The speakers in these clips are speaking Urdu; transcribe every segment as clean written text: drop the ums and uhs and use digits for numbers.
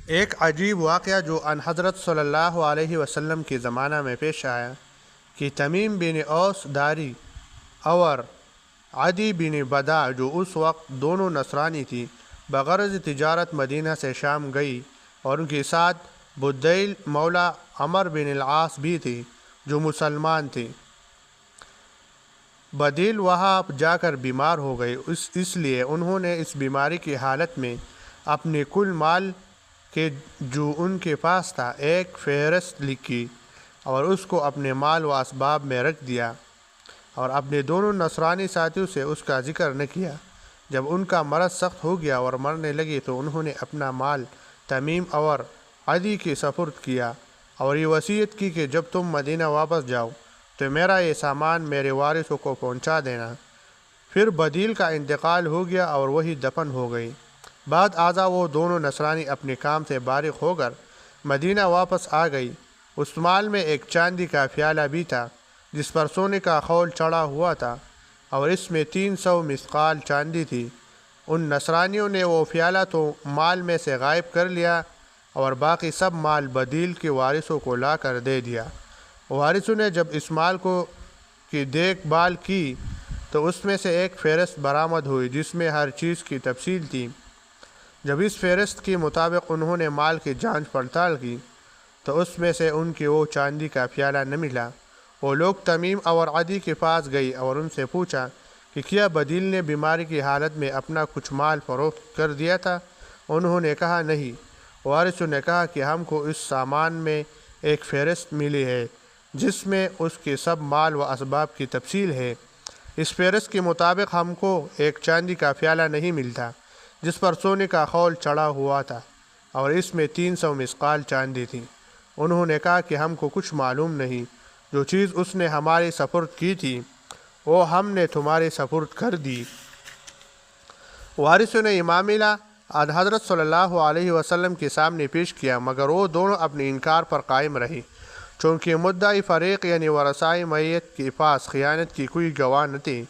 ایک عجیب واقعہ جو ان حضرت صلی اللہ علیہ وسلم کے زمانہ میں پیش آیا کہ تمیم بن اوس داری اور عدی بن بدا جو اس وقت دونوں نصرانی تھی بغرض تجارت مدینہ سے شام گئی، اور ان کے ساتھ بدیل مولا عمر بن العاص بھی تھی جو مسلمان تھی۔ بدیل وہاں جا کر بیمار ہو گئی، اس لیے انہوں نے اس بیماری کی حالت میں اپنے کل مال کے جو ان کے پاس تھا ایک فہرست لکھی اور اس کو اپنے مال و اسباب میں رکھ دیا، اور اپنے دونوں نصرانی ساتھیوں سے اس کا ذکر نہ کیا۔ جب ان کا مرض سخت ہو گیا اور مرنے لگے تو انہوں نے اپنا مال تمیم اور عدی کے سپرد کیا اور یہ وصیت کی کہ جب تم مدینہ واپس جاؤ تو میرا یہ سامان میرے وارثوں کو پہنچا دینا۔ پھر بدیل کا انتقال ہو گیا اور وہی دفن ہو گئی۔ بعد ازاں وہ دونوں نصرانی اپنے کام سے فارغ ہو کر مدینہ واپس آ گئی۔ اس مال میں ایک چاندی کا پیالہ بھی تھا جس پر سونے کا خول چڑھا ہوا تھا، اور اس میں 300 مثقال چاندی تھی۔ ان نصرانیوں نے وہ پیالہ تو مال میں سے غائب کر لیا اور باقی سب مال بدیل کے وارثوں کو لا کر دے دیا۔ وارثوں نے جب اس مال کی دیکھ بھال کی تو اس میں سے ایک فہرست برآمد ہوئی جس میں ہر چیز کی تفصیل تھی۔ جب اس فہرست کے مطابق انہوں نے مال کی جانچ پڑتال کی تو اس میں سے ان کی وہ چاندی کا پیالہ نہ ملا۔ وہ لوگ تمیم اور عدی کے پاس گئی اور ان سے پوچھا کہ کیا بدیل نے بیماری کی حالت میں اپنا کچھ مال فروخت کر دیا تھا؟ انہوں نے کہا نہیں۔ وارثوں نے کہا کہ ہم کو اس سامان میں ایک فہرست ملی ہے جس میں اس کے سب مال و اسباب کی تفصیل ہے۔ اس فہرست کے مطابق ہم کو ایک چاندی کا پیالہ نہیں ملتا جس پر سونے کا خول چڑھا ہوا تھا اور اس میں 300 مثقال چاندی تھی۔ انہوں نے کہا کہ ہم کو کچھ معلوم نہیں، جو چیز اس نے ہمارے سپرد کی تھی وہ ہم نے تمہارے سپرد کر دی۔ وارثوں نے یہ معاملہ حضرت صلی اللہ علیہ وسلم کے سامنے پیش کیا، مگر وہ دونوں اپنے انکار پر قائم رہے۔ چونکہ مدعی فریق یعنی ورثائے میت کے پاس خیانت کی کوئی گواہ نہ تھی،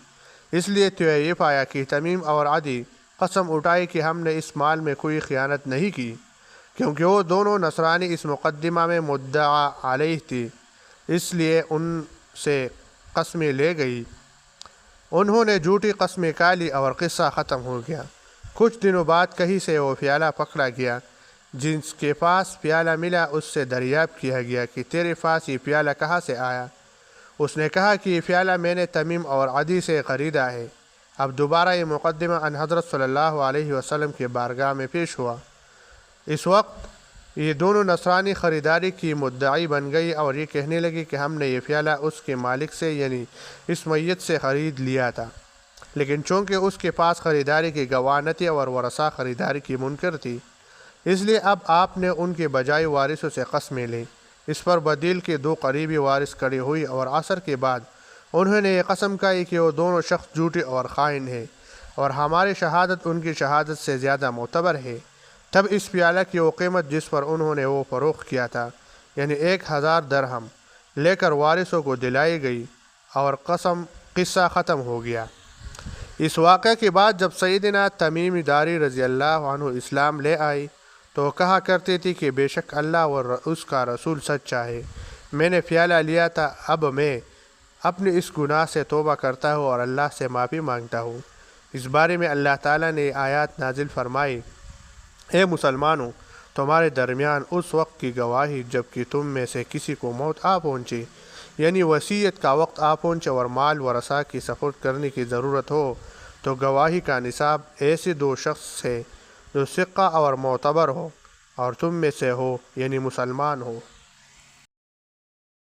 اس لیے تو یہ پایا کہ تمیم اور عدی قسم اٹھائی کہ ہم نے اس مال میں کوئی خیانت نہیں کی، کیونکہ وہ دونوں نصرانی اس مقدمہ میں مدعا علیہ تھی، اس لیے ان سے قسمیں لے گئی۔ انہوں نے جھوٹی قسمیں کھا لی اور قصہ ختم ہو گیا۔ کچھ دنوں بعد کہیں سے وہ پیالہ پکڑا گیا۔ جس کے پاس پیالہ ملا اس سے دریافت کیا گیا کہ تیرے پاس یہ پیالہ کہاں سے آیا؟ اس نے کہا کہ یہ پیالہ میں نے تمیم اور عدی سے خریدا ہے۔ اب دوبارہ یہ مقدمہ ان حضرت صلی اللہ علیہ وسلم کے بارگاہ میں پیش ہوا۔ اس وقت یہ دونوں نصرانی خریداری کی مدعی بن گئی اور یہ کہنے لگی کہ ہم نے یہ پیالہ اس کے مالک سے یعنی اس میت سے خرید لیا تھا، لیکن چونکہ اس کے پاس خریداری کی گواہ نہ تھی اور ورثہ خریداری کی منکر تھی، اس لیے اب آپ نے ان کے بجائے وارثوں سے قسمیں لیں۔ اس پر بدیل کے دو قریبی وارث کھڑے ہوئی اور عصر کے بعد انہوں نے یہ قسم کھائی کہ وہ دونوں شخص جھوٹے اور خائن ہیں اور ہماری شہادت ان کی شہادت سے زیادہ معتبر ہے۔ تب اس پیالہ کی وہ قیمت جس پر انہوں نے وہ فروخت کیا تھا یعنی 1000 درہم لے کر وارثوں کو دلائی گئی اور قصہ ختم ہو گیا۔ اس واقعے کے بعد جب سیدنا تمیم داری رضی اللہ عنہ اسلام لے آئی تو کہا کرتی تھی کہ بے شک اللہ اور اس کا رسول سچا ہے، میں نے پیالہ لیا تھا، اب میں اپنے اس گناہ سے توبہ کرتا ہوں اور اللہ سے معافی مانگتا ہوں۔ اس بارے میں اللہ تعالیٰ نے آیات نازل فرمائی، اے مسلمانوں، تمہارے درمیان اس وقت کی گواہی جب کہ تم میں سے کسی کو موت آ پہنچے، یعنی وصیت کا وقت آ پہنچے اور مال ورثہ کی سپرد کرنے کی ضرورت ہو، تو گواہی کا نصاب ایسے دو شخص سے جو ثقہ اور معتبر ہو اور تم میں سے ہو یعنی مسلمان ہو۔